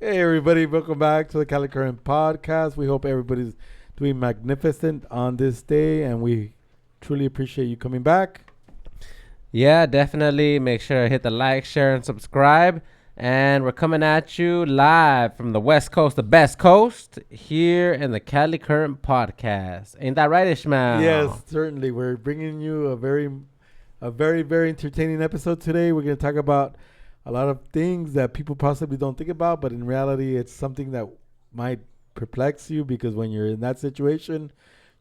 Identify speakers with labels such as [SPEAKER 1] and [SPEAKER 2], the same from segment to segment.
[SPEAKER 1] Hey everybody, welcome back to the Cali Current Podcast. We hope everybody's doing magnificent on this day, and we truly appreciate you coming back.
[SPEAKER 2] Yeah, definitely. Make sure to hit the like, share, and subscribe. And we're coming at you live from the West Coast, the best coast, here in the Cali Current Podcast. Ain't that right, Ishmael?
[SPEAKER 1] Yes, certainly. We're bringing you a very entertaining episode today. We're going to talk about a lot of things that people possibly don't think about, but in reality, it's something that might perplex you because when you're in that situation,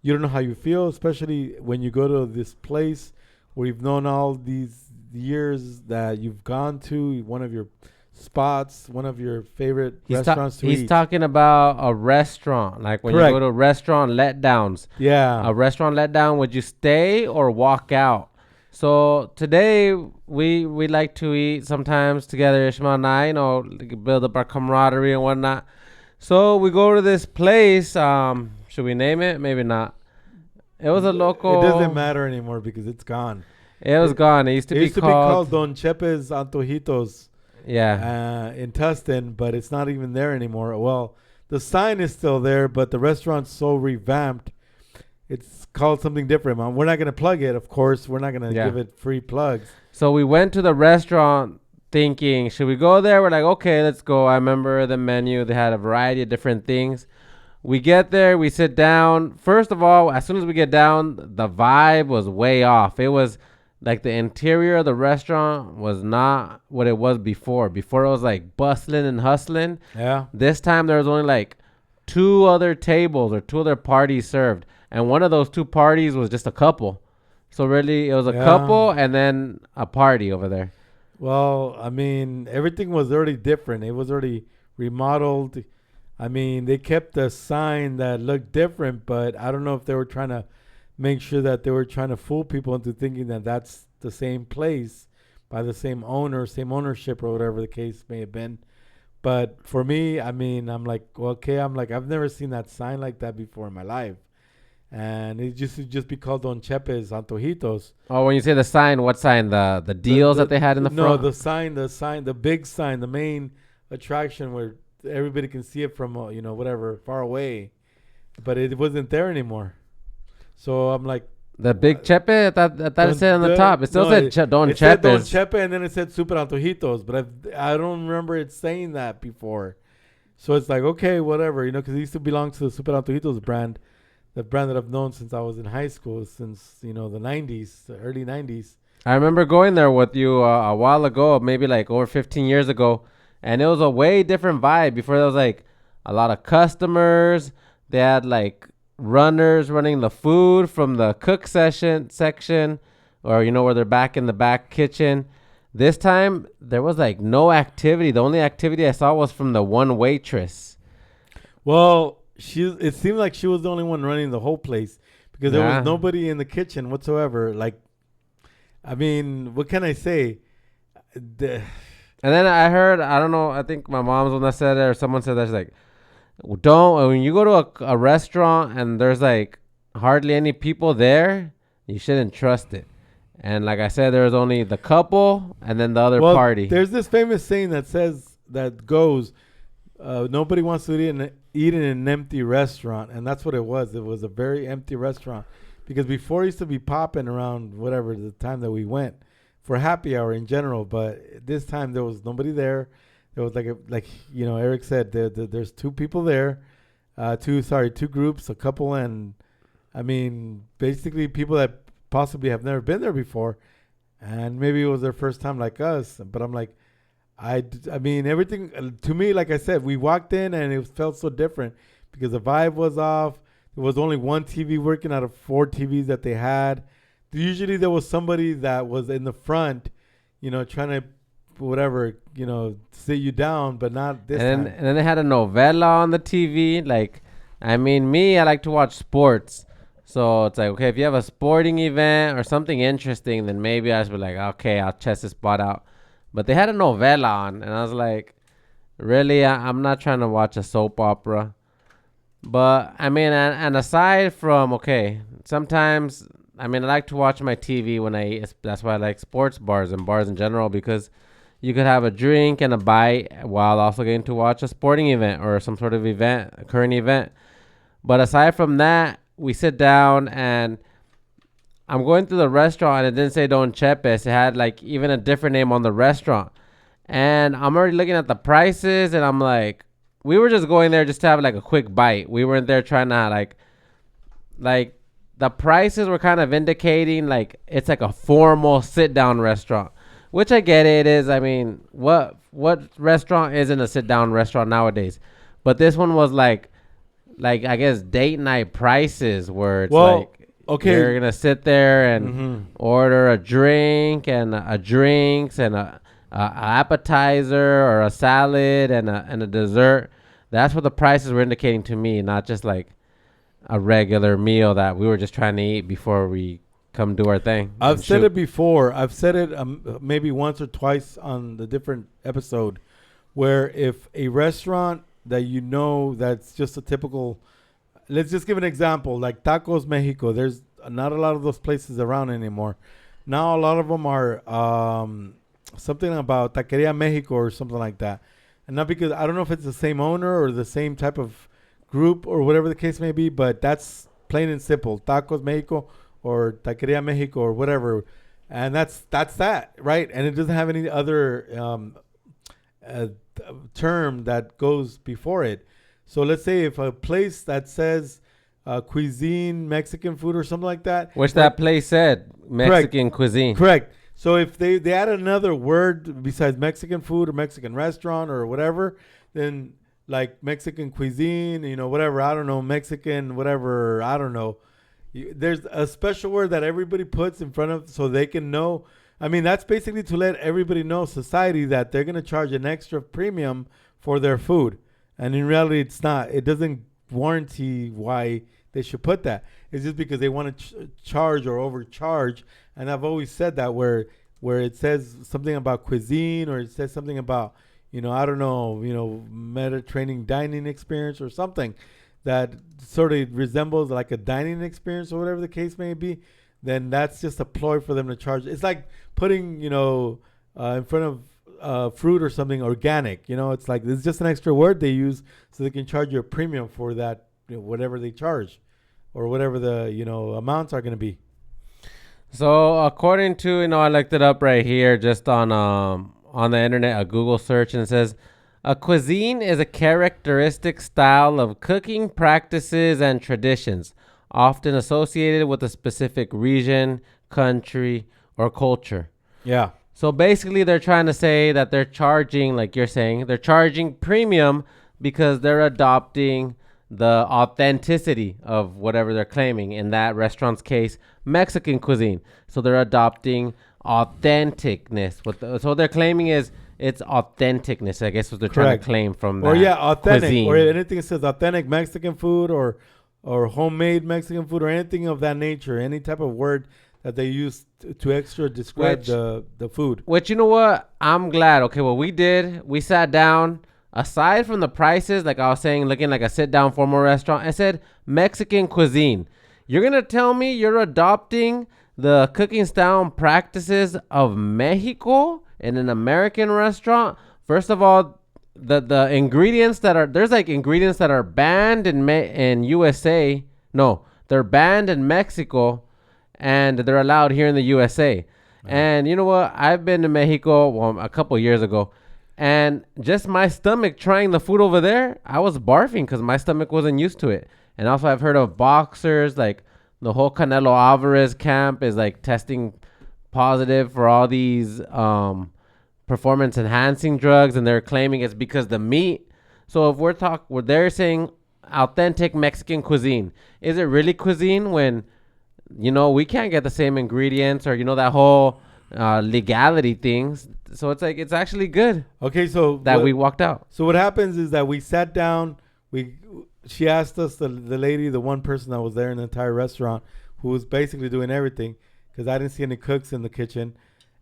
[SPEAKER 1] you don't know how you feel, especially when you go to this place where you've known all these years that you've gone to, one of your spots, one of your favorite restaurants to
[SPEAKER 2] He's
[SPEAKER 1] eat.
[SPEAKER 2] talking about a restaurant. Like when
[SPEAKER 1] Correct.
[SPEAKER 2] you go to a restaurant, Letdowns.
[SPEAKER 1] Yeah.
[SPEAKER 2] A restaurant letdown, would you stay or walk out? So today we like to eat sometimes together, Ishmael and I, build up our camaraderie and whatnot. So we go to this place. Should we name it? Maybe not. It was a local.
[SPEAKER 1] It doesn't matter anymore because it's gone.
[SPEAKER 2] It was gone. It used to
[SPEAKER 1] It
[SPEAKER 2] be
[SPEAKER 1] used to be called
[SPEAKER 2] called.
[SPEAKER 1] Don Chepe's Antojitos
[SPEAKER 2] Yeah.
[SPEAKER 1] in Tustin, but it's not even there anymore. Well, the sign is still there, but the restaurant's so revamped. It's called something different. We're not going to plug it, of course. We're not going to
[SPEAKER 2] Yeah.
[SPEAKER 1] give it free plugs.
[SPEAKER 2] So we went to the restaurant thinking, should we go there? We're like, okay, let's go. I remember the menu. They had a variety of different things. We get there, we sit down. First of all, as soon as we get down, the vibe was way off. It was like the interior of the restaurant was not what it was before. Before it was like bustling and hustling.
[SPEAKER 1] Yeah.
[SPEAKER 2] This time there was only like two other tables or two other parties served. And one of those two parties was just a couple. So really it was a
[SPEAKER 1] Yeah.
[SPEAKER 2] couple and then a party over there.
[SPEAKER 1] Well, I mean, everything was already different. It was already remodeled. I mean, they kept the sign that looked different, but I don't know if they were trying to make sure that they were trying to fool people into thinking that that's the same place by the same owner, same ownership, or whatever the case may have been. But for me, I mean, I'm like, well, okay, I'm like, I've never seen that sign like that before in my life. And it just would just be called Don Chepe's Antojitos.
[SPEAKER 2] Oh, when you say the sign, what sign? The deals that they had in the
[SPEAKER 1] No,
[SPEAKER 2] front?
[SPEAKER 1] the big sign, the main attraction where everybody can see it from, whatever, far away. But it wasn't there anymore. So I'm like,
[SPEAKER 2] The big chepe? I thought it said on the top. It still
[SPEAKER 1] no,
[SPEAKER 2] said Don
[SPEAKER 1] it said Don
[SPEAKER 2] Chepes.
[SPEAKER 1] Chepe, and then it said Super Antojitos, but I don't remember it saying that before. So it's like, okay, whatever, because it used to belong to the Super Antojitos brand, the brand that I've known since I was in high school, since, the 90s, the early 90s.
[SPEAKER 2] I remember going there with you a while ago, maybe like over 15 years ago, and it was a way different vibe. Before there was like a lot of customers. They had like runners running the food from the cook section, or where they're back in the back kitchen. This time there was like no activity. The only activity I saw was from the one waitress.
[SPEAKER 1] Well, it seemed like she was the only one running the whole place because there
[SPEAKER 2] Yeah.
[SPEAKER 1] was nobody in the kitchen whatsoever. Like, I mean, what can I say? The,
[SPEAKER 2] And then I heard, I don't know, I think my mom's one that said it or someone said that. She's like, don't, when you go to a restaurant and there's like hardly any people there, you shouldn't trust it. And like I said, there was only the couple and then the other
[SPEAKER 1] well,
[SPEAKER 2] party.
[SPEAKER 1] there's this famous saying that goes, nobody wants to eat in an empty restaurant, and that's what it was. It was a very empty restaurant because before it used to be popping around whatever the time that we went for happy hour in general, but this time there was nobody there. There was Eric said, there's two people there, two groups, a couple, and I mean basically people that possibly have never been there before, and maybe it was their first time like us. But I'm like, I mean, everything to me, like I said, we walked in and it felt so different because the vibe was off. There was only one TV working out of 4 TVs that they had. Usually there was somebody that was in the front, trying to whatever, sit you down, but not this time.
[SPEAKER 2] And then they had a novela on the TV. Like, I mean, I like to watch sports. So it's like, okay, if you have a sporting event or something interesting, then maybe I should be like, okay, I'll check this spot out. But they had a novela on, and I was like, really? I'm not trying to watch a soap opera. But, I mean, and aside from, okay, sometimes, I mean, I like to watch my TV when I eat. That's why I like sports bars and bars in general because you could have a drink and a bite while also getting to watch a sporting event or some sort of event, a current event. But aside from that, we sit down and I'm going through the restaurant and it didn't say Don Chepes. It had like even a different name on the restaurant. And I'm already looking at the prices and I'm like, we were just going there just to have like a quick bite. We weren't there trying to like the prices were kind of indicating like it's like a formal sit down restaurant, which I get it is. I mean, what restaurant isn't a sit down restaurant nowadays? But this one was like I guess date night prices where it's like
[SPEAKER 1] okay,
[SPEAKER 2] you're gonna sit there and order a drink and a drinks and a appetizer or a salad and a dessert. That's what the prices were indicating to me, not just like a regular meal that we were just trying to eat before we come do our thing.
[SPEAKER 1] I've said it before. I've said it maybe once or twice on the different episode, where if a restaurant that you know that's just a typical, let's just give an example, like Tacos Mexico. There's not a lot of those places around anymore. Now a lot of them are something about Taqueria Mexico or something like that. And not because I don't know if it's the same owner or the same type of group or whatever the case may be, but that's plain and simple. Tacos Mexico or Taqueria Mexico or whatever. And that's that, right? And it doesn't have any other term that goes before it. So let's say if a place that says cuisine, Mexican food or something like that.
[SPEAKER 2] Which that place said, Mexican cuisine.
[SPEAKER 1] Correct. So if they add another word besides Mexican food or Mexican restaurant or whatever, then like Mexican cuisine, whatever, I don't know, Mexican, whatever, I don't know. There's a special word that everybody puts in front of so they can know. I mean, that's basically to let everybody know, society, that they're going to charge an extra premium for their food. And in reality, it's not. It doesn't warranty why they should put that. It's just because they want to charge or overcharge. And I've always said that where it says something about cuisine or it says something about, I don't know, Mediterranean dining experience or something that sort of resembles like a dining experience or whatever the case may be, then that's just a ploy for them to charge. It's like putting, in front of fruit or something organic. It's like it's just an extra word they use so they can charge you a premium for that, whatever they charge or whatever the, amounts are going to be.
[SPEAKER 2] So according to, I looked it up right here just on the internet, a Google search, and it says a cuisine is a characteristic style of cooking practices and traditions, often associated with a specific region, country, or culture.
[SPEAKER 1] Yeah.
[SPEAKER 2] So basically they're trying to say that they're charging, like you're saying, they're charging premium because they're adopting the authenticity of whatever they're claiming. In that restaurant's case, Mexican cuisine. So they're adopting authenticness. So they're claiming is it's authenticness, I guess, what they're trying to claim from that.
[SPEAKER 1] Or authentic
[SPEAKER 2] cuisine.
[SPEAKER 1] Or anything that says authentic Mexican food or homemade Mexican food or anything of that nature, any type of word that they use to extra describe the food.
[SPEAKER 2] Which, you know what? I'm glad. Okay, what we did, we sat down. Aside from the prices, like I was saying, looking like a sit-down formal restaurant, I said Mexican cuisine. You're going to tell me you're adopting the cooking style and practices of Mexico in an American restaurant? First of all, the ingredients there's like ingredients that are banned in USA. No, they're banned in Mexico and they're allowed here in the USA. Uh-huh. And you know what? I've been to Mexico a couple years ago. And just my stomach trying the food over there, I was barfing because my stomach wasn't used to it. And also I've heard of boxers, like the whole Canelo Alvarez camp is like testing positive for all these performance enhancing drugs. And they're claiming it's because the meat. So if they're saying authentic Mexican cuisine, is it really cuisine when, we can't get the same ingredients or, that whole legality things? So it's like it's actually good.
[SPEAKER 1] Okay, so
[SPEAKER 2] we walked out.
[SPEAKER 1] So what happens is that we sat down. She asked us, the lady, the one person that was there in the entire restaurant, who was basically doing everything, because I didn't see any cooks in the kitchen,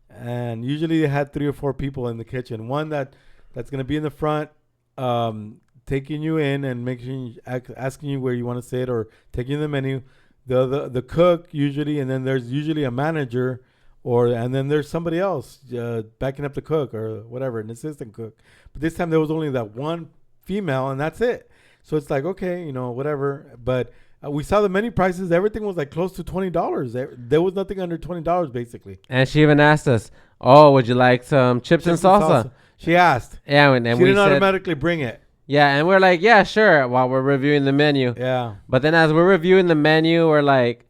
[SPEAKER 1] and usually they had 3 or 4 people in the kitchen. One that's going to be in the front, taking you in and asking you where you want to sit or taking you the menu. The cook usually, and then there's usually a manager and then there's somebody else backing up the cook or whatever, an assistant cook. But this time there was only that one female, and that's it. So it's like, okay, whatever. But we saw the menu prices. Everything was like close to $20. There was nothing under $20 basically.
[SPEAKER 2] And she even asked us, "Oh, would you like some chips and salsa?"
[SPEAKER 1] She asked.
[SPEAKER 2] Yeah, and
[SPEAKER 1] she
[SPEAKER 2] we
[SPEAKER 1] didn't
[SPEAKER 2] said,
[SPEAKER 1] automatically bring it.
[SPEAKER 2] Yeah, and we're like, yeah, sure, while we're reviewing the menu.
[SPEAKER 1] Yeah.
[SPEAKER 2] But then as we're reviewing the menu, we're like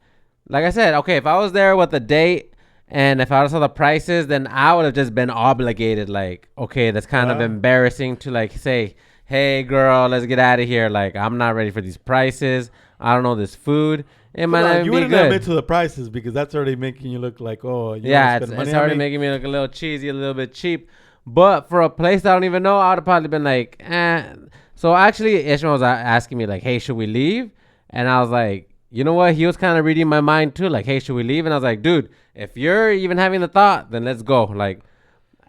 [SPEAKER 2] I said, okay, if I was there with the date and if I saw the prices, then I would have just been obligated. Like, okay, that's kind of embarrassing to like say, hey, girl, let's get out of here. Like, I'm not ready for these prices. I don't know this food. It might not even be good. You wouldn't admit
[SPEAKER 1] to the prices because that's already making you look like, oh,
[SPEAKER 2] it's already making me look a little cheesy, a little bit cheap. But for a place that I don't even know, I would have probably been like, eh. So actually, Ishmael was asking me like, hey, should we leave? And I was like, you know what? He was kind of reading my mind too. Like, hey, should we leave? And I was like, dude, if you're even having the thought, then let's go. Like,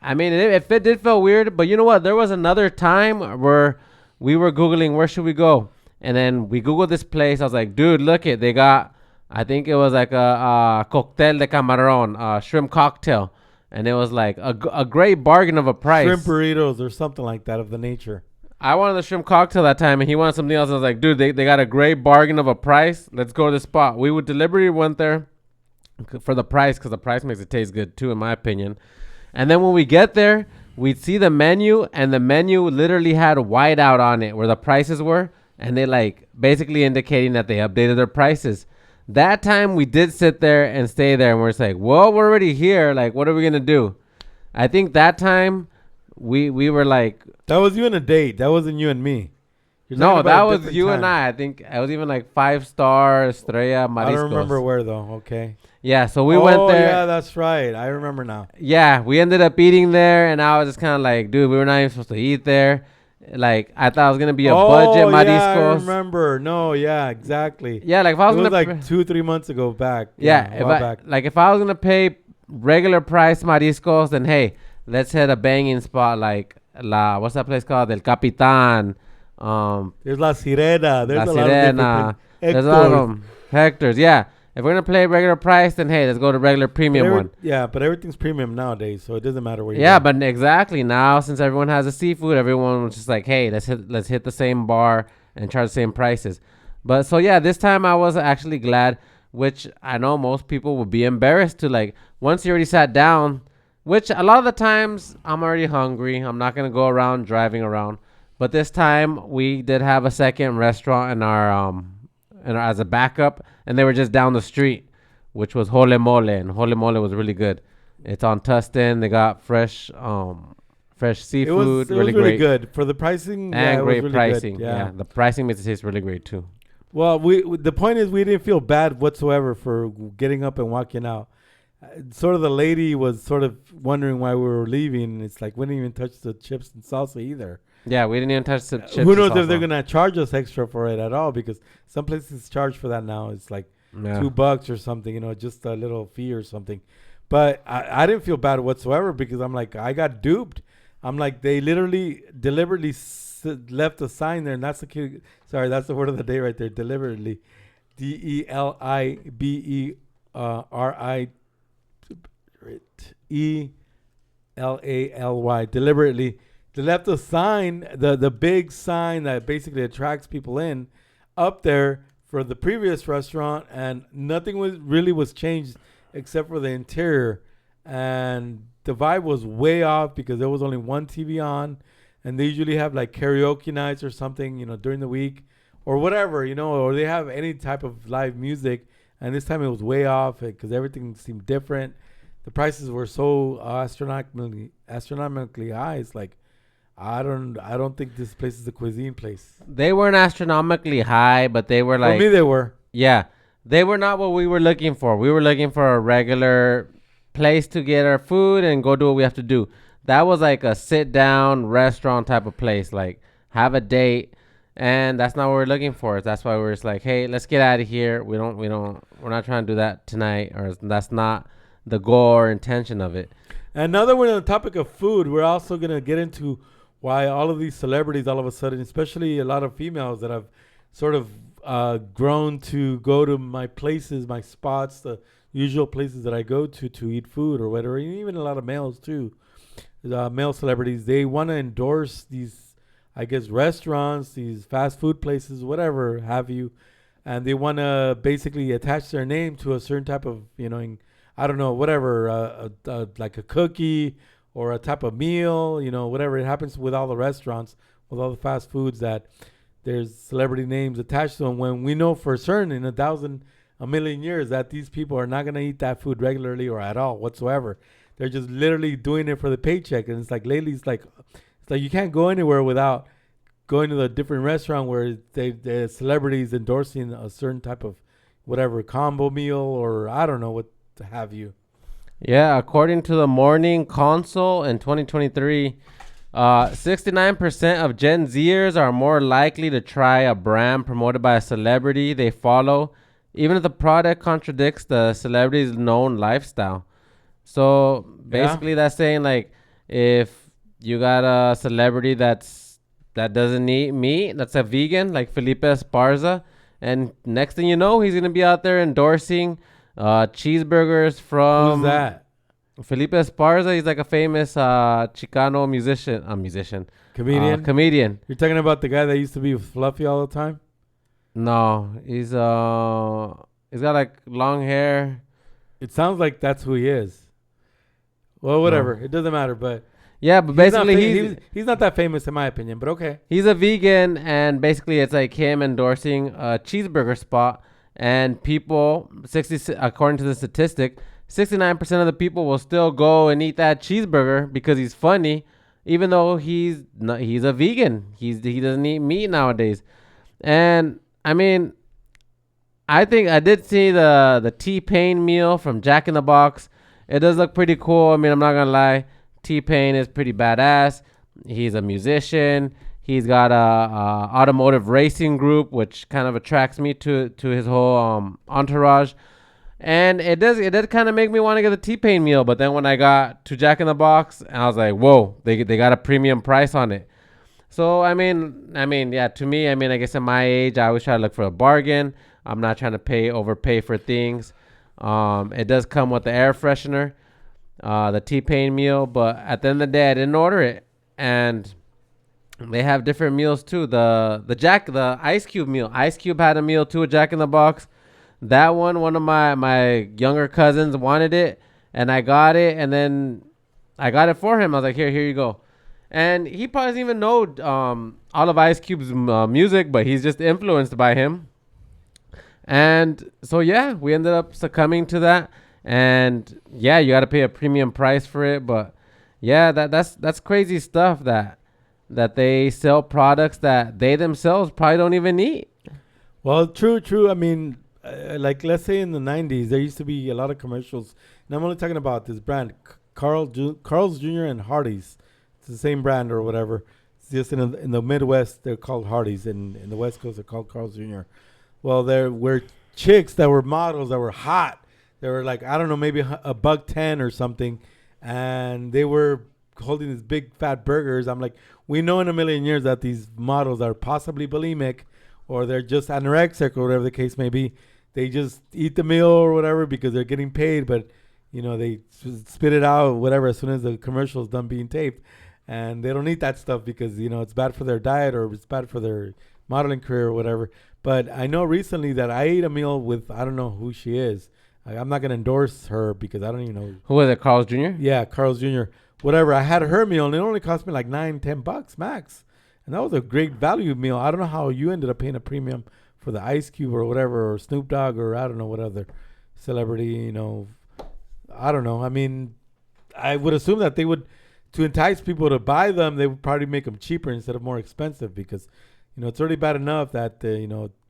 [SPEAKER 2] I mean, if it did feel weird, but you know what? There was another time where we were Googling, where should we go? And then we Googled this place. I was like, dude, look it. They got, I think it was like a cocktail de camarón, shrimp cocktail. And it was like a great bargain of a price.
[SPEAKER 1] Shrimp burritos or something like that of the nature.
[SPEAKER 2] I wanted the shrimp cocktail that time, and he wanted something else. I was like, dude, they got a great bargain of a price. Let's go to the spot. We deliberately went there for the price because the price makes it taste good too, in my opinion. And then when we get there, we'd see the menu, and the menu literally had whiteout on it where the prices were, and they like basically indicating that they updated their prices. That time we did sit there and stay there, and we're just like, well, we're already here. Like, what are we going to do? I think that time we were like...
[SPEAKER 1] That was you and a date. That wasn't you and me.
[SPEAKER 2] No, that was you and I. I think I was even like 5-star Estrella Mariscos.
[SPEAKER 1] I don't remember where though. Okay.
[SPEAKER 2] Yeah, so we went there.
[SPEAKER 1] Oh, yeah, that's right. I remember now.
[SPEAKER 2] Yeah, we ended up eating there, and I was just kind of like, dude, we were not even supposed to eat there. Like, I thought it was going to be a budget Mariscos.
[SPEAKER 1] Yeah, I remember. No, yeah, exactly.
[SPEAKER 2] Yeah, like if I was going to...
[SPEAKER 1] It was like 2-3 months ago back.
[SPEAKER 2] Yeah, if I was going to pay regular price Mariscos, then hey, let's hit a banging spot like what's that place called? El Capitan.
[SPEAKER 1] There's La Sirena. There's
[SPEAKER 2] La
[SPEAKER 1] a
[SPEAKER 2] Sirena.
[SPEAKER 1] lot of
[SPEAKER 2] There's a lot of them. Hector's, yeah. If we're going to play regular price, then hey, let's go to regular premium one.
[SPEAKER 1] Yeah, but everything's premium nowadays, so it doesn't matter where you go.
[SPEAKER 2] Yeah, but exactly. Now, since everyone has the seafood, everyone was just like, hey, let's hit the same bar and charge the same prices. But so, yeah, this time I was actually glad, which I know most people would be embarrassed to, like, once you already sat down, which a lot of the times I'm already hungry. I'm not going to go around driving around. But this time we did have a second restaurant in our as a backup, and they were just down the street, which was Hole Mole, and Hole Mole was really good. It's on Tustin. They got fresh seafood.
[SPEAKER 1] It was really good for the pricing.
[SPEAKER 2] And great
[SPEAKER 1] really
[SPEAKER 2] pricing.
[SPEAKER 1] Good. Yeah,
[SPEAKER 2] the pricing makes it taste really great too.
[SPEAKER 1] Well, the point is we didn't feel bad whatsoever for getting up and walking out. Sort of the lady was sort of wondering why we were leaving. It's like we didn't even touch the chips and salsa either.
[SPEAKER 2] Yeah, we didn't even touch the chips.
[SPEAKER 1] Who knows if they're gonna charge us extra for it at all? Because some places charge for that now. It's like $2 or something. Just a little fee or something. But I didn't feel bad whatsoever because I'm like I got duped. I'm like they deliberately left a sign there, and that's the that's the word of the day right there. Deliberately, DELIBERI. ELALY, deliberately. They left a sign, the big sign that basically attracts people in, up there for the previous restaurant, and nothing was changed except for the interior, and the vibe was way off because there was only one TV on, and they usually have like karaoke nights or something, during the week or whatever, or they have any type of live music, and this time it was way off because everything seemed different. The prices were so astronomically high. It's like I don't think this place is a cuisine place.
[SPEAKER 2] They weren't astronomically high, but they were like...
[SPEAKER 1] For me, they were.
[SPEAKER 2] Yeah. They were not what we were looking for. We were looking for a regular place to get our food and go do what we have to do. That was like a sit-down restaurant type of place. Like, have a date. And that's not what we're looking for. That's why we're just like, hey, let's get out of here. We're not trying to do that tonight. Or that's not the goal or intention of it.
[SPEAKER 1] And now that we're on the topic of food, we're also going to get into why all of these celebrities all of a sudden, especially a lot of females that have sort of grown to go to my places, my spots, the usual places that I go to eat food or whatever, and even a lot of males too, male celebrities, they want to endorse these, I guess, restaurants, these fast food places, whatever have you, and they want to basically attach their name to a certain type of, I don't know, whatever, like a cookie or a type of meal, whatever. It happens with all the restaurants, with all the fast foods, that there's celebrity names attached to them, when we know for certain in a million years that these people are not going to eat that food regularly or at all whatsoever. They're just literally doing it for the paycheck. And it's like lately, it's like you can't go anywhere without going to the different restaurant where the celebrities endorsing a certain type of whatever combo meal, or I don't know what have you.
[SPEAKER 2] Yeah, according to the Morning Console in 2023, 69% of Gen Zers are more likely to try a brand promoted by a celebrity they follow, even if the product contradicts the celebrity's known lifestyle. So basically, that's saying, like, if you got a celebrity that doesn't eat meat, that's a vegan, like Felipe Esparza, and next thing you know, he's gonna be out there endorsing cheeseburgers from.
[SPEAKER 1] Who's that?
[SPEAKER 2] Felipe Esparza. He's like a famous Chicano musician, comedian.
[SPEAKER 1] You're talking about the guy that used to be fluffy all the time?
[SPEAKER 2] No, he's got like long hair.
[SPEAKER 1] It sounds like that's who he is. Well, whatever. It doesn't matter, but
[SPEAKER 2] yeah, but basically
[SPEAKER 1] he's not that famous in my opinion, but okay.
[SPEAKER 2] He's a vegan, and basically it's like him endorsing a cheeseburger spot, and people, according to the statistic, 69% of the people will still go and eat that cheeseburger because he's funny, even though he's a vegan. He doesn't eat meat nowadays. And I mean, I think I did see the T-Pain meal from Jack in the Box. It does look pretty cool. I mean, I'm not gonna lie, T-Pain is pretty badass. He's a musician. He's got a automotive racing group, which kind of attracts me to his whole entourage. And it did kind of make me want to get the T-Pain meal. But then when I got to Jack in the Box, and I was like, whoa, they got a premium price on it. So, I mean, yeah, to me, I mean, I guess at my age, I always try to look for a bargain. I'm not trying to overpay for things. It does come with the air freshener, the T-Pain meal. But at the end of the day, I didn't order it. And they have different meals too. The Ice Cube meal. Ice Cube had a meal too at Jack in the Box. That one of my younger cousins wanted it, and I got it, and then I got it for him. I was like, here you go. And he probably doesn't even know all of Ice Cube's music, but he's just influenced by him. And so, yeah, we ended up succumbing to that. And, yeah, you got to pay a premium price for it. But, yeah, that's crazy stuff that they sell products that they themselves probably don't even eat.
[SPEAKER 1] Well, true. I mean, like, let's say in the 90s, there used to be a lot of commercials. And I'm only talking about this brand, Carl's Jr. and Hardee's. It's the same brand or whatever. It's just in the Midwest, they're called Hardee's. In the West Coast, they're called Carl's Jr. Well, there were chicks that were models that were hot. They were like, I don't know, maybe $110 or something. And they were holding these big fat burgers. I'm like, we know in a million years that these models are possibly bulimic, or they're just anorexic, or whatever the case may be. They just eat the meal or whatever because they're getting paid, but they spit it out, whatever, as soon as the commercial is done being taped. And they don't eat that stuff because, it's bad for their diet or it's bad for their modeling career or whatever. But I know recently that I ate a meal with, I don't know who she is. I'm not going to endorse her because I don't even know.
[SPEAKER 2] Who was it, Carl's Jr.?
[SPEAKER 1] Yeah, Carl's Jr. Whatever. I had her meal and it only cost me like $9-10 max. And that was a great value meal. I don't know how you ended up paying a premium for the Ice Cube or whatever, or Snoop Dogg, or I don't know what other celebrity, I don't know. I mean, I would assume that they would, to entice people to buy them, they would probably make them cheaper instead of more expensive because, it's already bad enough that,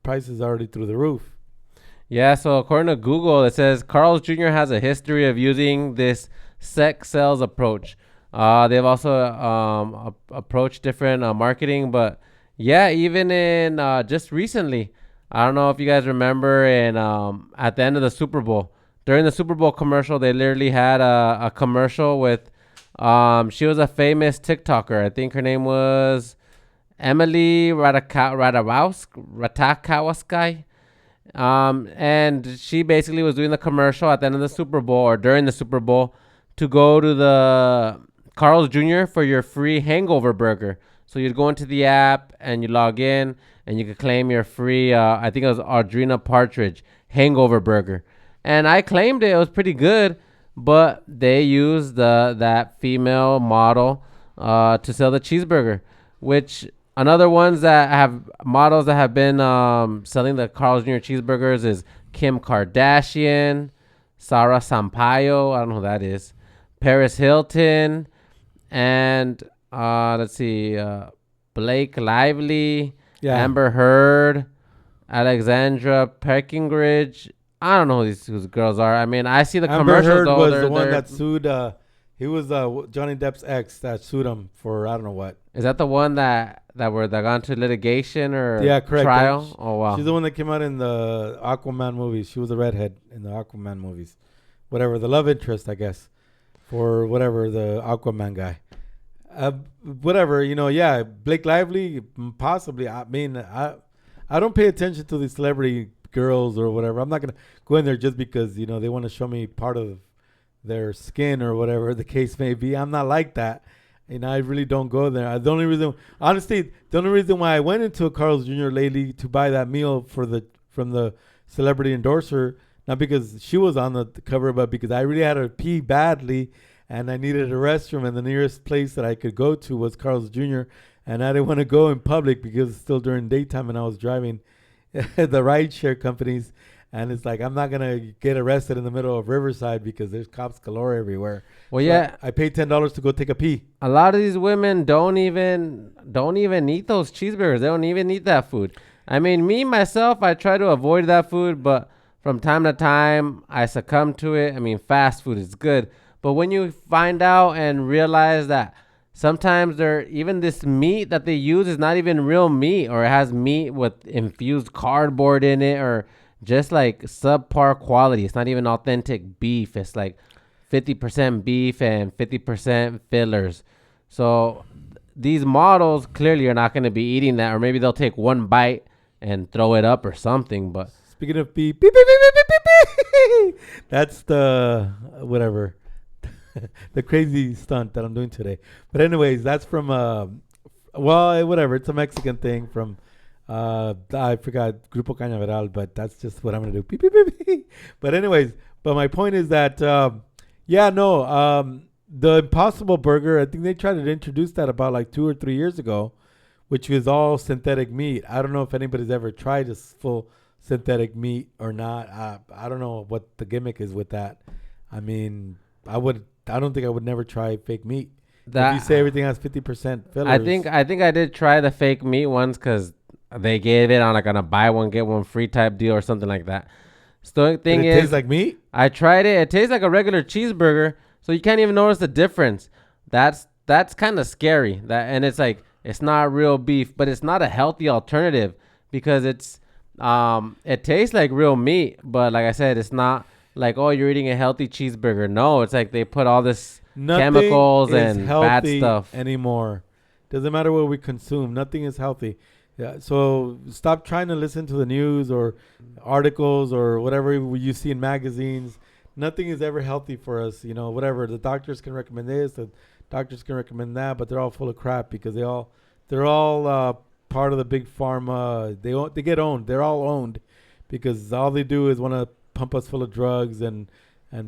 [SPEAKER 1] prices are already through the roof.
[SPEAKER 2] Yeah, so according to Google, it says Carl's Jr. has a history of using this sex sales approach. They've also approached different marketing, but yeah, even in just recently, I don't know if you guys remember, at the end of the Super Bowl, during the Super Bowl commercial, they literally had a commercial with, she was a famous TikToker. I think her name was Emily Ratajkowski. And she basically was doing the commercial at the end of the Super Bowl or during the Super Bowl to go to the Carl's Jr. for your free hangover burger. So you'd go into the app and you log in and you could claim your free, I think it was Audrina Partridge hangover burger. And I claimed it. It was pretty good, but they used that female model to sell the cheeseburger, which another ones that have models that have been selling the Carl's Jr. cheeseburgers is Kim Kardashian, Sarah Sampaio, I don't know who that is, Paris Hilton, and let's see, Blake Lively,
[SPEAKER 1] Yeah.
[SPEAKER 2] Amber Heard, Alexandra Breckenridge. I don't know who these girls are. I mean, I see the
[SPEAKER 1] Amber
[SPEAKER 2] commercials.
[SPEAKER 1] Heard
[SPEAKER 2] though.
[SPEAKER 1] was
[SPEAKER 2] They're-
[SPEAKER 1] the one
[SPEAKER 2] they're-
[SPEAKER 1] that sued. He was Johnny Depp's ex that sued him for I don't know what.
[SPEAKER 2] Is that the one that got into litigation or
[SPEAKER 1] Yeah, correct.
[SPEAKER 2] trial? Oh wow.
[SPEAKER 1] She's the one that came out in the Aquaman movies. She was a redhead in the Aquaman movies. Whatever, the love interest, I guess, for whatever the Aquaman guy. Whatever, yeah, Blake Lively, possibly. I mean, I don't pay attention to the celebrity girls or whatever. I'm not gonna go in there just because they want to show me part of their skin or whatever the case may be. I'm not like that. I really don't go there. The only reason why I went into a Carl's Jr. lately to buy that meal from the celebrity endorser, not because she was on the cover, but because I really had to pee badly and I needed a restroom, and the nearest place that I could go to was Carl's Jr. And I didn't want to go in public because it's still during daytime and I was driving the rideshare companies. And it's like, I'm not going to get arrested in the middle of Riverside because there's cops galore everywhere.
[SPEAKER 2] Well,
[SPEAKER 1] So
[SPEAKER 2] yeah,
[SPEAKER 1] I paid $10 to go take a pee.
[SPEAKER 2] a lot of these women don't even eat those cheeseburgers. They don't even eat that food. I mean, me myself, I try to avoid that food, but from time to time, I succumb to it. I mean, fast food is good, but when you find out and realize that sometimes even this meat that they use is not even real meat, or it has meat with infused cardboard in it, or just like subpar quality. It's not even authentic beef. It's like 50% beef and 50% fillers. So these models clearly are not going to be eating that, or maybe they'll take one bite and throw it up or something. But
[SPEAKER 1] Speaking of beep, beep, beep, beep, beep, beep, beep, beep. That's the whatever, the crazy stunt that I'm doing today. But anyways, that's from whatever. It's a Mexican thing from I forgot Grupo Cañaveral, but that's just what I'm gonna do. Beep, beep, beep, beep. But anyways, my point is that the Impossible Burger. I think they tried to introduce that about like 2 or 3 years ago, which was all synthetic meat. I don't know if anybody's ever tried this full synthetic meat or not. I don't know what the gimmick is with that. I mean, I don't think I would never try fake meat. If you say everything has 50% fillers.
[SPEAKER 2] I think I did try the fake meat ones because they gave it on a buy one get one free type deal or something like that. So the thing is,
[SPEAKER 1] tastes like meat.
[SPEAKER 2] I tried it. It tastes like a regular cheeseburger, so you can't even notice the difference. That's kind of scary. And it's like, it's not real beef, but it's not a healthy alternative because it tastes like real meat, but like I said, it's not like, oh, you're eating a healthy cheeseburger. No, it's like they put all this chemicals and bad stuff
[SPEAKER 1] anymore. Doesn't matter what we consume. Nothing is healthy. Yeah. So stop trying to listen to the news or articles or whatever you see in magazines. Nothing is ever healthy for us. Whatever the doctors can recommend this, the doctors can recommend that, but they're all full of crap because they're all part of the big pharma. They get owned. They're all owned because all they do is want to pump us full of drugs and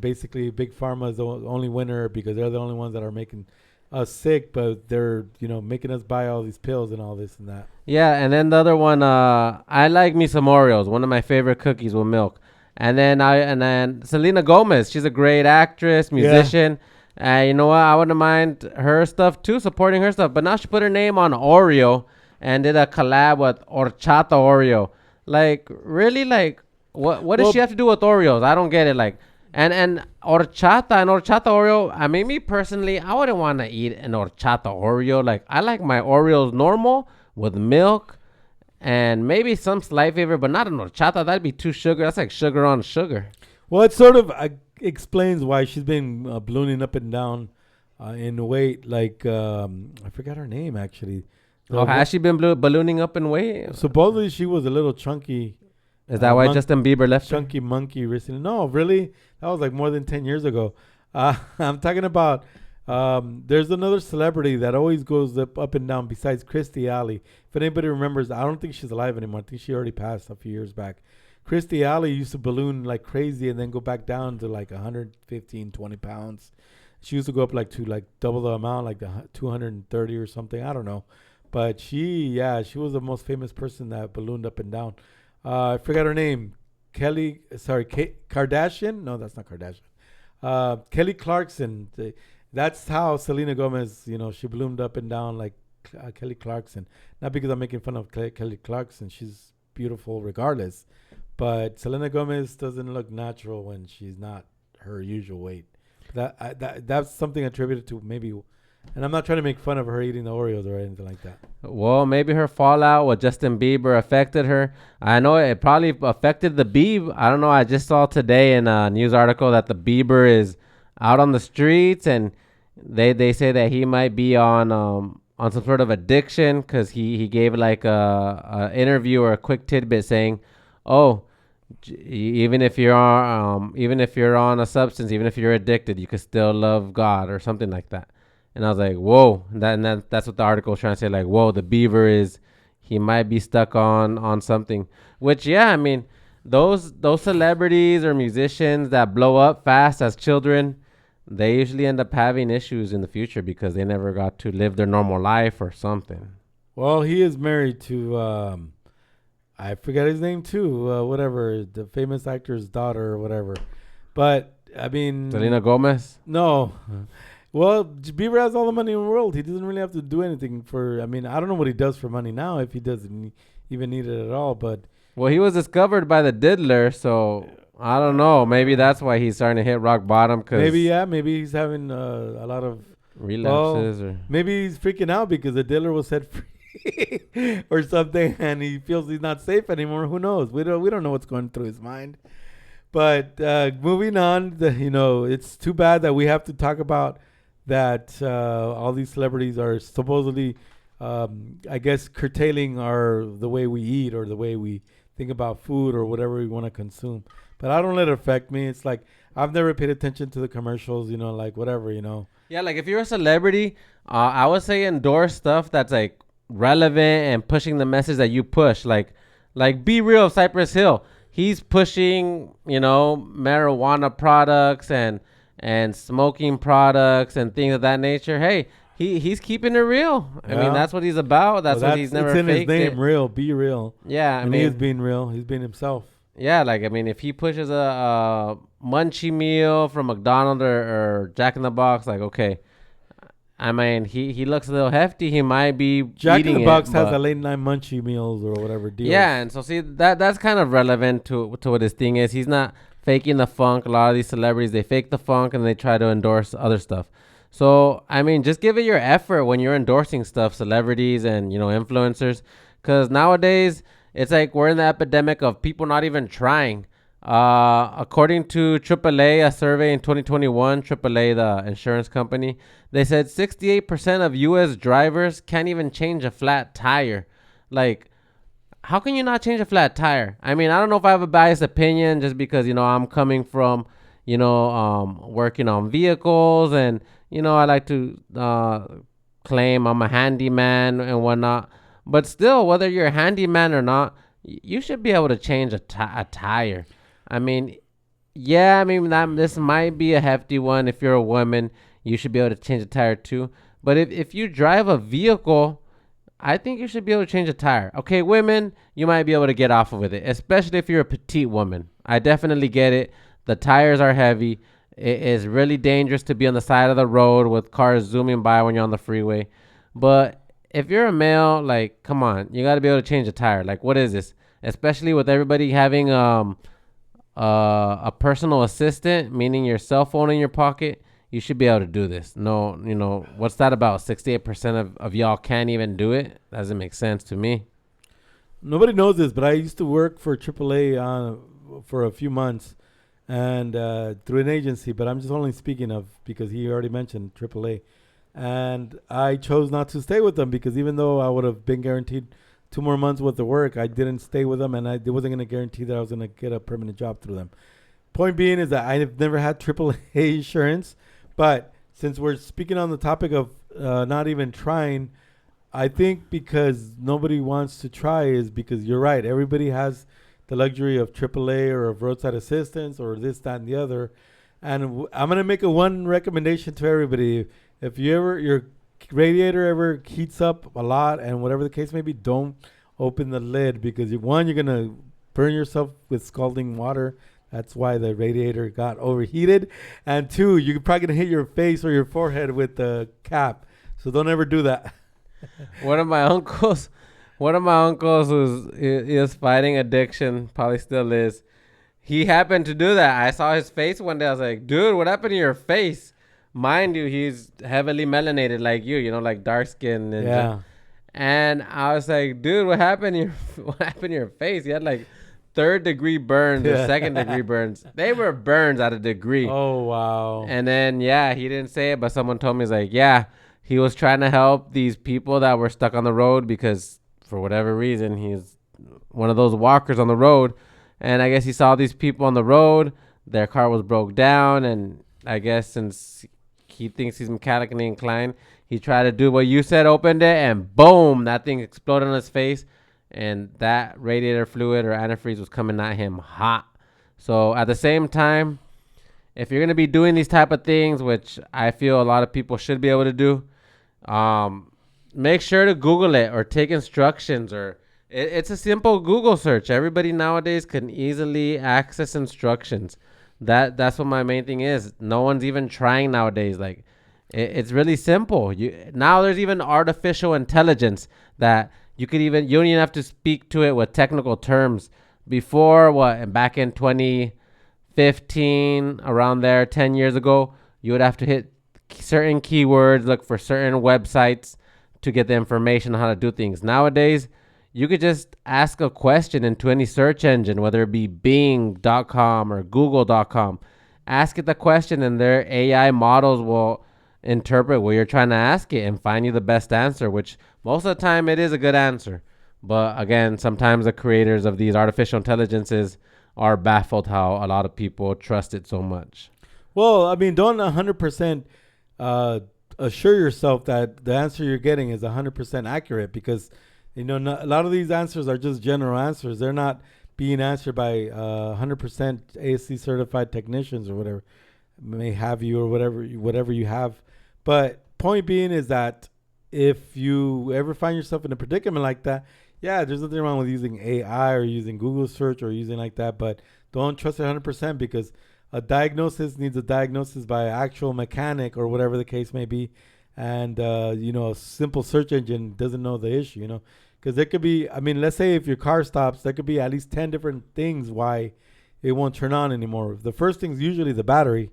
[SPEAKER 1] basically big pharma is the only winner because they're the only ones that are making us sick, but they're making us buy all these pills and all this and that.
[SPEAKER 2] Yeah, and then the other one, I like me some Oreos, one of my favorite cookies with milk. And then Selena Gomez, she's a great actress, musician. Yeah. You know what? I wouldn't mind her stuff too, supporting her stuff. But now she put her name on Oreo and did a collab with Horchata Oreo. Like, really? Like, what does she have to do with Oreos? I don't get it. Like, and horchata Oreo. I mean, me personally, I wouldn't want to eat an horchata Oreo. Like, I like my Oreos normal with milk and maybe some slight flavor, but not an horchata. That'd be too sugar. That's like sugar on sugar.
[SPEAKER 1] Well, it sort of explains why she's been ballooning up and down in weight. Like, I forgot her name actually.
[SPEAKER 2] Has she been ballooning up in weight?
[SPEAKER 1] Supposedly she was a little chunky
[SPEAKER 2] Is that why Justin Bieber left her?
[SPEAKER 1] Chunky Monkey recently. No, really? That was like more than 10 years ago. I'm talking about there's another celebrity that always goes up and down besides Christy Alley. If anybody remembers, I don't think she's alive anymore. I think she already passed a few years back. Christy Alley used to balloon like crazy and then go back down to like 115, 20 pounds. She used to go up like to like double the amount, like the 230 or something. I don't know. But she was the most famous person that ballooned up and down. I forgot her name. Kardashian? No, that's not Kardashian. Kelly Clarkson. That's how Selena Gomez, she ballooned up and down like Kelly Clarkson. Not because I'm making fun of Kelly Clarkson. She's beautiful regardless. But Selena Gomez doesn't look natural when she's not her usual weight. That's something attributed to maybe, and I'm not trying to make fun of her eating the Oreos or anything like that.
[SPEAKER 2] Well, maybe her fallout with Justin Bieber affected her. I know it probably affected the Bieb. I don't know. I just saw today in a news article that the Bieber is out on the streets, and they say that he might be on some sort of addiction because he gave like a interview or a quick tidbit saying, "Oh, even if you're on a substance, even if you're addicted, you can still love God," or something like that. And I was like, whoa, that's what the article was trying to say. Like, whoa, the Beaver he might be stuck on something. Which, yeah, I mean, those celebrities or musicians that blow up fast as children, they usually end up having issues in the future because they never got to live their normal life or something.
[SPEAKER 1] Well, he is married to, I forget his name too, whatever, the famous actor's daughter or whatever. But, I mean...
[SPEAKER 2] Selena Gomez?
[SPEAKER 1] No. Well, Bieber has all the money in the world. He doesn't really have to do anything I don't know what he does for money now, if he doesn't even need it at all, but...
[SPEAKER 2] Well, he was discovered by the Diddler, so I don't know. Maybe that's why he's starting to hit rock bottom.
[SPEAKER 1] Maybe he's having a lot of...
[SPEAKER 2] relapses. Or
[SPEAKER 1] maybe he's freaking out because the Diddler was set free or something, and he feels he's not safe anymore. Who knows? We don't know what's going through his mind. But moving on, it's too bad that we have to talk about that all these celebrities are supposedly, I guess, curtailing the way we eat or the way we think about food or whatever we want to consume. But I don't let it affect me. It's like I've never paid attention to the commercials, like whatever,
[SPEAKER 2] Yeah, like if you're a celebrity, I would say endorse stuff that's like relevant and pushing the message that you push. Like Be Real of Cypress Hill. He's pushing, marijuana products and smoking products and things of that nature. Hey, he's keeping it real. I mean, that's what he's about. That's what he's never faked. It's in his name,
[SPEAKER 1] real. Be real.
[SPEAKER 2] Yeah,
[SPEAKER 1] he is being real. He's being himself.
[SPEAKER 2] Yeah, like I mean, if he pushes a munchie meal from McDonald's or Jack in the Box, like okay. I mean, he looks a little hefty. He might be
[SPEAKER 1] Jack in the Box has a late night munchie meals or whatever deal.
[SPEAKER 2] Yeah, and so see that's kind of relevant to what his thing is. He's not faking the funk. A lot of these celebrities, they fake the funk and they try to endorse other stuff. So I mean, just give it your effort when you're endorsing stuff, celebrities and influencers, because nowadays it's like we're in the epidemic of people not even trying. According to AAA, a survey in 2021, AAA, the insurance company, they said 68% of U.S. drivers can't even change a flat tire. Like, how can you not change a flat tire? I mean, I don't know if I have a biased opinion just because, I'm coming from, working on vehicles and, I like to claim I'm a handyman and whatnot. But still, whether you're a handyman or not, you should be able to change a tire. I mean, this might be a hefty one. If you're a woman, you should be able to change a tire too. But if you drive a vehicle, I think you should be able to change a tire. Okay, women, you might be able to get off with it, especially if you're a petite woman. I definitely get it. The tires are heavy. It is really dangerous to be on the side of the road with cars zooming by when you're on the freeway. But if you're a male, like, come on, you got to be able to change a tire. Like, what is this? Especially with everybody having a personal assistant, meaning your cell phone in your pocket, you should be able to do this. No, what's that about? 68% of y'all can't even do it? Doesn't make sense to me.
[SPEAKER 1] Nobody knows this, but I used to work for AAA for a few months and through an agency, but I'm just only speaking of because he already mentioned AAA. And I chose not to stay with them because even though I would have been guaranteed 2 more months worth of work. I didn't stay with them, and it wasn't going to guarantee that I was going to get a permanent job through them. Point being is that I've never had AAA insurance, but since we're speaking on the topic of not even trying, I think because nobody wants to try is because you're right. Everybody has the luxury of AAA or of roadside assistance or this, that, and the other. And I'm going to make one recommendation to everybody. If your radiator ever heats up a lot and whatever the case may be, don't open the lid because you're going to burn yourself with scalding water. That's why the radiator got overheated. And 2, you're probably going to hit your face or your forehead with the cap. So don't ever do that.
[SPEAKER 2] One of my uncles who is fighting addiction, probably still is. He happened to do that. I saw his face one day. I was like, dude, what happened to your face? Mind you, he's heavily melanated like you, like dark skin.
[SPEAKER 1] Yeah.
[SPEAKER 2] And I was like, dude, what happened to your face? He had like 3rd-degree burns or 2nd-degree burns. They were burns at a degree.
[SPEAKER 1] Oh, wow.
[SPEAKER 2] And then, he didn't say it, but someone told me, he's like, he was trying to help these people that were stuck on the road because for whatever reason, he's one of those walkers on the road. And I guess he saw these people on the road. Their car was broke down. And I guess since he thinks he's mechanically inclined, he tried to do what you said, opened it, and boom, that thing exploded on his face. And that radiator fluid or antifreeze was coming at him hot. So at the same time, if you're going to be doing these type of things, which I feel a lot of people should be able to do, make sure to Google it or take instructions, or it's a simple Google search. Everybody nowadays can easily access instructions. That's what my main thing is. No one's even trying nowadays. Like it's really simple. Now there's even artificial intelligence that you don't even have to speak to it with technical terms. Before back in 2015, around there, 10 years ago, you would have to hit certain keywords, look for certain websites to get the information on how to do things. Nowadays, you could just ask a question into any search engine, whether it be Bing.com or Google.com. Ask it the question and their AI models will interpret what you're trying to ask it and find you the best answer, which most of the time it is a good answer. But again, sometimes the creators of these artificial intelligences are baffled how a lot of people trust it so much.
[SPEAKER 1] Well, I mean, don't 100% assure yourself that the answer you're getting is 100% accurate because, a lot of these answers are just general answers. They're not being answered by 100% ASC certified technicians or whatever may have you or whatever you have. But point being is that if you ever find yourself in a predicament like that, there's nothing wrong with using AI or using Google search or using like that, but don't trust it 100% because a diagnosis needs a diagnosis by an actual mechanic or whatever the case may be. And, a simple search engine doesn't know the issue, because there could be, let's say if your car stops, there could be at least 10 different things why it won't turn on anymore. The first thing is usually the battery.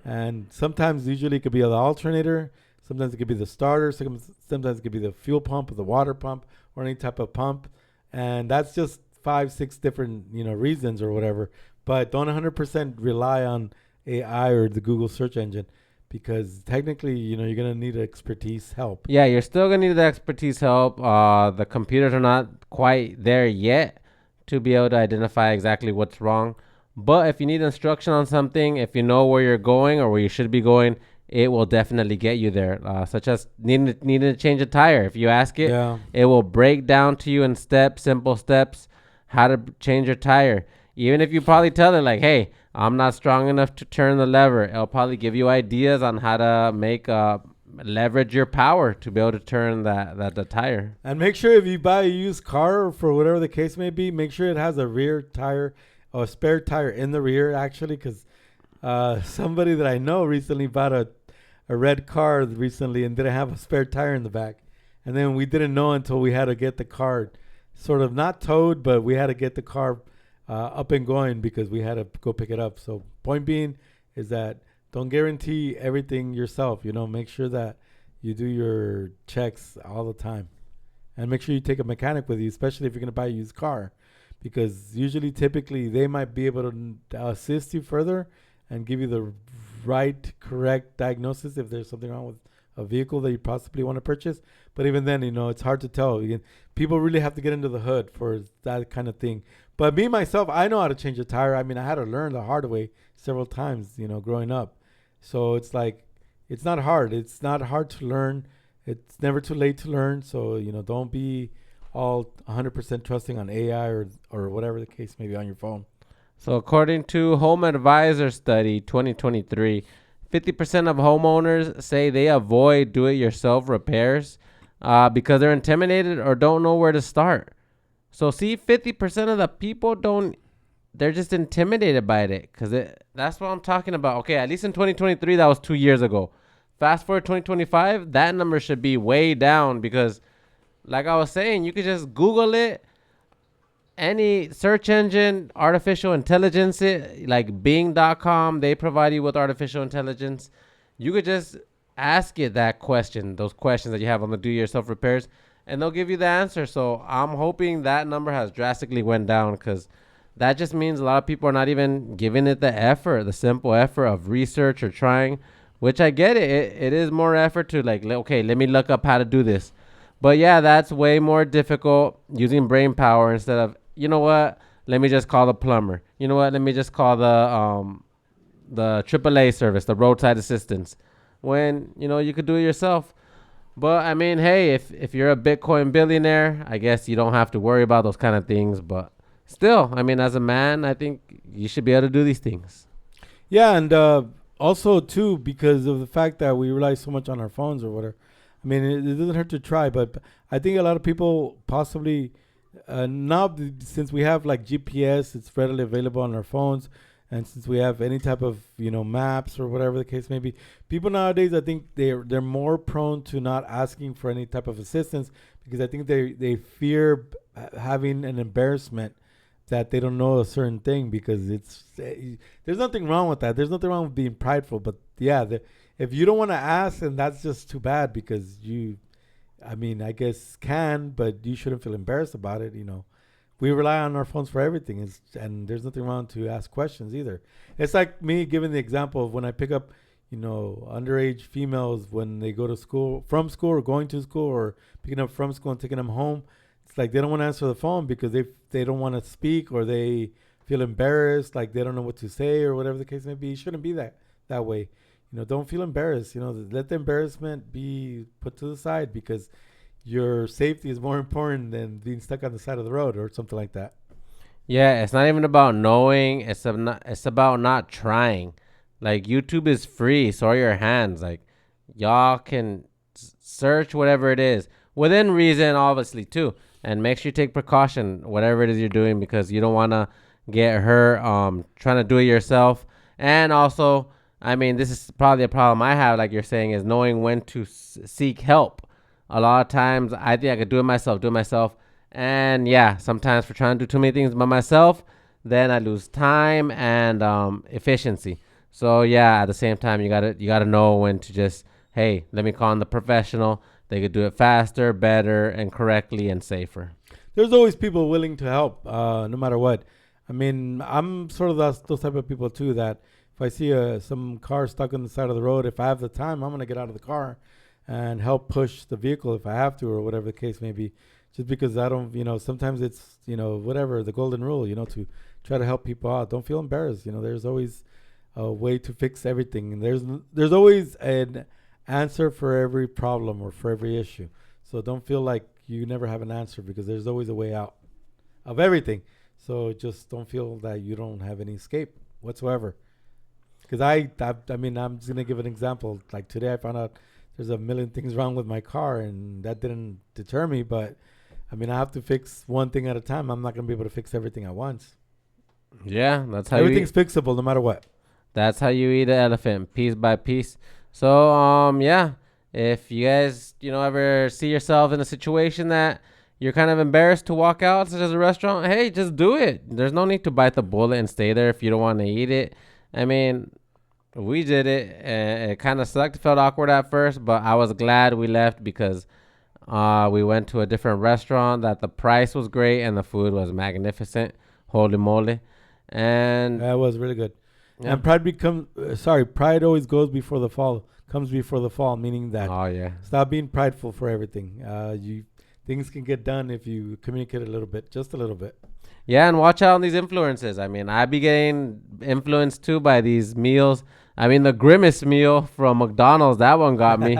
[SPEAKER 1] And usually it could be the alternator. Sometimes it could be the starter. Sometimes it could be the fuel pump or the water pump or any type of pump. And that's just 5-6 different, reasons or whatever. But don't 100% rely on AI or the Google search engine because technically, you're going to need expertise help.
[SPEAKER 2] Yeah, you're still going to need the expertise help. The computers are not quite there yet to be able to identify exactly what's wrong. But if you need instruction on something, if you know where you're going or where you should be going, it will definitely get you there, such as needing to change a tire. If you ask it, it will break down to you in simple steps, how to change your tire. Even if you probably tell it like, hey, I'm not strong enough to turn the lever, it'll probably give you ideas on how to leverage your power to be able to turn the tire.
[SPEAKER 1] And make sure if you buy a used car or for whatever the case may be, make sure it has a rear tire or a spare tire in the rear, actually, because somebody that I know recently bought a red car recently and didn't have a spare tire in the back. And then we didn't know until we had to get the car sort of not towed, but we had to get the car up and going because we had to go pick it up. So point being is that don't guarantee everything yourself. Make sure that you do your checks all the time. And make sure you take a mechanic with you, especially if you're going to buy a used car. Because typically, they might be able to assist you further and give you the right, correct diagnosis if there's something wrong with a vehicle that you possibly want to purchase. But even then, it's hard to tell. People really have to get into the hood for that kind of thing. But me, myself, I know how to change a tire. I mean, I had to learn the hard way several times, growing up. So it's like, it's not hard. It's not hard to learn. It's never too late to learn. So, don't be all 100% trusting on AI or whatever the case may be on your phone.
[SPEAKER 2] So according to Home Advisor Study 2023, 50% of homeowners say they avoid do-it-yourself repairs because they're intimidated or don't know where to start. So see, 50% of the people they're just intimidated by it because that's what I'm talking about. Okay, at least in 2023, that was 2 years ago. Fast forward 2025, that number should be way down because, like I was saying, you could just Google it. Any search engine, artificial intelligence, like Bing.com, they provide you with artificial intelligence. You could just ask it that question, those questions that you have on the do-yourself repairs, and they'll give you the answer. So I'm hoping that number has drastically went down because that just means a lot of people are not even giving it the effort, the simple effort of research or trying, which I get it. It is more effort to like, okay, let me look up how to do this. But yeah, that's way more difficult using brain power instead of, you know what? Let me just call the plumber. You know what? Let me just call the AAA service, the roadside assistance. When you could do it yourself. But I mean, hey, if you're a Bitcoin billionaire, I guess you don't have to worry about those kind of things. But still, I mean, as a man, I think you should be able to do these things.
[SPEAKER 1] Yeah, and also too because of the fact that we rely so much on our phones or whatever. I mean, it doesn't hurt to try, but I think a lot of people possibly. Now, since we have like GPS, it's readily available on our phones, and since we have any type of maps or whatever the case may be, people nowadays I think they're more prone to not asking for any type of assistance because I think they fear having an embarrassment that they don't know a certain thing because there's nothing wrong with that. There's nothing wrong with being prideful, but yeah, if you don't want to ask, then that's just too bad because I mean, I guess but you shouldn't feel embarrassed about it. We rely on our phones for everything, and there's nothing wrong to ask questions either. It's like me giving the example of when I pick up, underage females when they go to school, from school or going to school or picking up from school and taking them home. It's like they don't want to answer the phone because they don't want to speak or they feel embarrassed, like they don't know what to say or whatever the case may be. It shouldn't be that way. Don't feel embarrassed. Let the embarrassment be put to the side because your safety is more important than being stuck on the side of the road or something like that.
[SPEAKER 2] Yeah, it's not even about knowing. It's about not trying. Like, YouTube is free, so are your hands. Like, y'all can search whatever it is within reason, obviously, too. And make sure you take precaution, whatever it is you're doing, because you don't want to get hurt trying to do it yourself. And also, I mean, this is probably a problem I have, like you're saying, is knowing when to seek help. A lot of times, I think I could do it myself. And yeah, sometimes for trying to do too many things by myself, then I lose time and efficiency. So yeah, at the same time, you gotta know when to just, hey, let me call in the professional. They could do it faster, better, and correctly and safer.
[SPEAKER 1] There's always people willing to help, no matter what. I mean, I'm sort of those type of people too that if I see some car stuck on the side of the road, if I have the time, I'm going to get out of the car and help push the vehicle if I have to or whatever the case may be. Just because I don't, sometimes it's, whatever, the golden rule, to try to help people out. Don't feel embarrassed. There's always a way to fix everything. And there's always an answer for every problem or for every issue. So don't feel like you never have an answer because there's always a way out of everything. So just don't feel that you don't have any escape whatsoever. Because I mean, I'm just going to give an example. Like today I found out there's a million things wrong with my car and that didn't deter me. But I mean, I have to fix one thing at a time. I'm not going to be able to fix everything at once.
[SPEAKER 2] Yeah, that's how
[SPEAKER 1] everything's fixable no matter what.
[SPEAKER 2] That's how you eat an elephant, piece by piece. So, yeah, if you guys, ever see yourself in a situation that you're kind of embarrassed to walk out, such as a restaurant, hey, just do it. There's no need to bite the bullet and stay there if you don't want to eat it. I mean, we did it, and it kind of sucked. It felt awkward at first, but I was glad we left because we went to a different restaurant that the price was great and the food was magnificent. Holy moly. And
[SPEAKER 1] that was really good.
[SPEAKER 2] Yeah.
[SPEAKER 1] And pride always comes before the fall, meaning that
[SPEAKER 2] Oh yeah.
[SPEAKER 1] stop being prideful for everything. Things can get done if you communicate just a little bit.
[SPEAKER 2] Yeah, and watch out on these influences. I mean, I be getting influenced too by these meals. I mean, the Grimace meal from McDonald's, that one got me.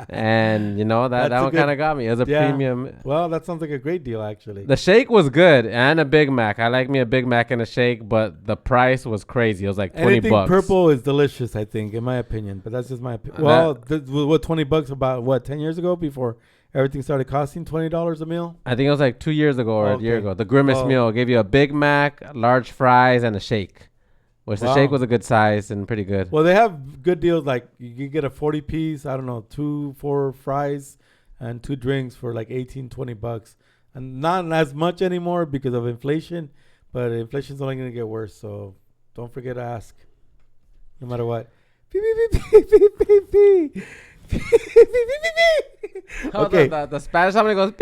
[SPEAKER 2] And, you know, that one kind of got me. It was a premium.
[SPEAKER 1] Well, that sounds like a great deal, actually.
[SPEAKER 2] The shake was good, and a Big Mac. I like me a Big Mac and a shake, but the price was crazy. It was like $20.
[SPEAKER 1] Anything purple is delicious, I think, in my opinion. But that's just my opinion. Well, what, $20 about, what, 10 years ago before everything started costing $20 a meal?
[SPEAKER 2] I think it was like 2 years ago or a year ago. The Grimace meal gave you a Big Mac, large fries, and a shake. Which the shake was a good size and pretty good.
[SPEAKER 1] Well, they have good deals. Like you get a 40-piece, I don't know, 4 fries and 2 drinks for like $18-20. And not as much anymore because of inflation. But inflation's only going to get worse. So don't forget to ask. No matter what.
[SPEAKER 2] Okay. The Spanish somebody goes.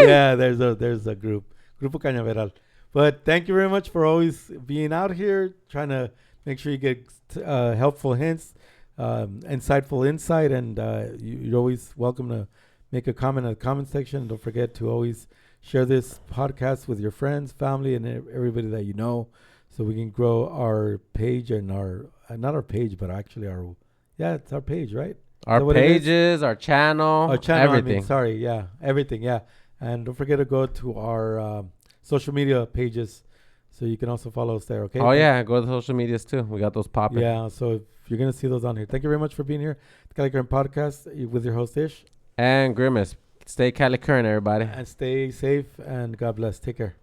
[SPEAKER 1] Yeah, there's a group. Grupo Cañaveral. But thank you very much for always being out here, trying to make sure you get helpful hints, insightful insight, and you're always welcome to make a comment in the comment section. Don't forget to always share this podcast with your friends, family, and everybody that you know, so we can grow our page and not our page, but actually it's our page, right?
[SPEAKER 2] Our pages, our channel, everything.
[SPEAKER 1] Everything, yeah. And don't forget to go to our social media pages, so you can also follow us there, okay?
[SPEAKER 2] Oh, yeah. Go to the social medias, too. We got those popping.
[SPEAKER 1] Yeah, so if you're going to see those on here. Thank you very much for being here. The Cali Current Podcast with your host, Ish.
[SPEAKER 2] And Grimace. Stay Cali Current, everybody.
[SPEAKER 1] And stay safe, and God bless. Take care.